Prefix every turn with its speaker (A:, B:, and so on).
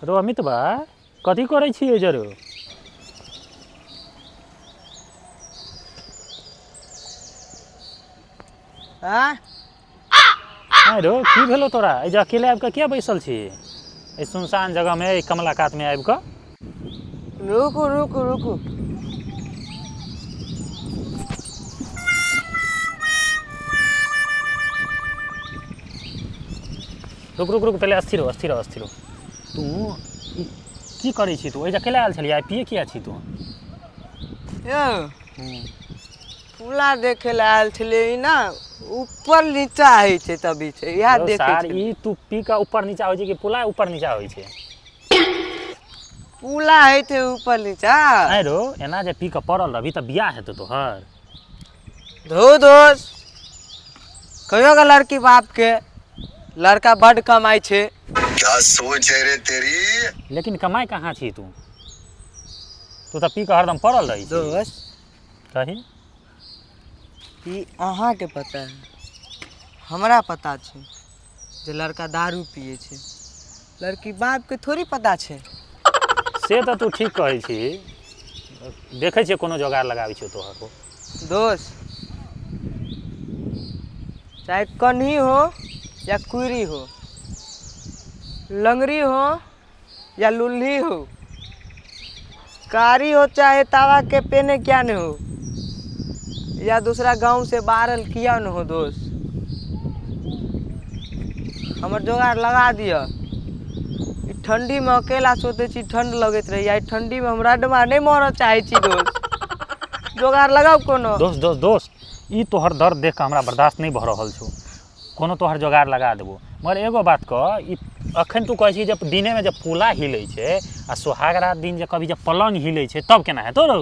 A: रो अमितबा कथी करै छियै जरो रो की भेलो तोरा एजा अकेले आबि कऽ किया बैसल छी ए सुनसान जगह में कमला कात में आबि कऽ
B: रुकू रुकू रुकू
A: रुक रुक रुक पहले स्थिर हो स्थिर हो स्थिर हो तू की करै छी तू एजा अकेले आयल छलियै पिए किया छी तू
B: पुला देखे ला आयल छलियै ना ऊपर नीचा होइ छै तभी छै इहा देखे
A: सर ई तू पी का ऊपर नीचा होइ छै कि पुला ऊपर नीचा होइ छै
B: पुला होइ छै ऊपर नीचा
A: आइ रो एना जे पी के पड़ल रहबी त बियाह हेतौ तोहर
B: धो दोस्त कहियो का लड़की बाप के लड़का बड़ कमाई छे
C: क्या सोच है रे तेरी
A: लेकिन कमाई कहाँ छी तू तू तो पी के हरदम पड़ल रही
B: दोस्त
A: कही
B: ई अहाँ के पता है हमरा पता छे जे लड़का दारू पिए छे लड़की बाप के थोड़ी पता छे
A: से तो तू ठीक कहै छी देखे छियै कोनो जोगाड़ लगाबै छियौ तोहर को
B: दोस्त चाहे कन्ही हो या कुरी हो लंगड़ी हो या लुल्ही हो कारी हो चाहे तावा के पेने क्या न हो या दूसरा गांव से बाहर किया न हो दोस्त हमर जोगाड़ लगा दिया ठंडी में अकेला सोते छी ठंड लगत रही आई ठंडी में हमरा डमा नहीं मर चाहे छी दोस्त जोगाड़ लगाओ कोनो
A: दोस्त दोस्त दोस्त ई तोहर दर्द देख के हमरा बर्दाश्त नहीं भ रहल छौ कोनो तोहर जोगाड़ लगा देबो मगर एगो बात कह ई अखन तू कहै छी जब दिने में जब पुला हिलै छै आ सुहाग रात दिन जे कभी जब पलंग हिलै छै तब केना हेतौ रौ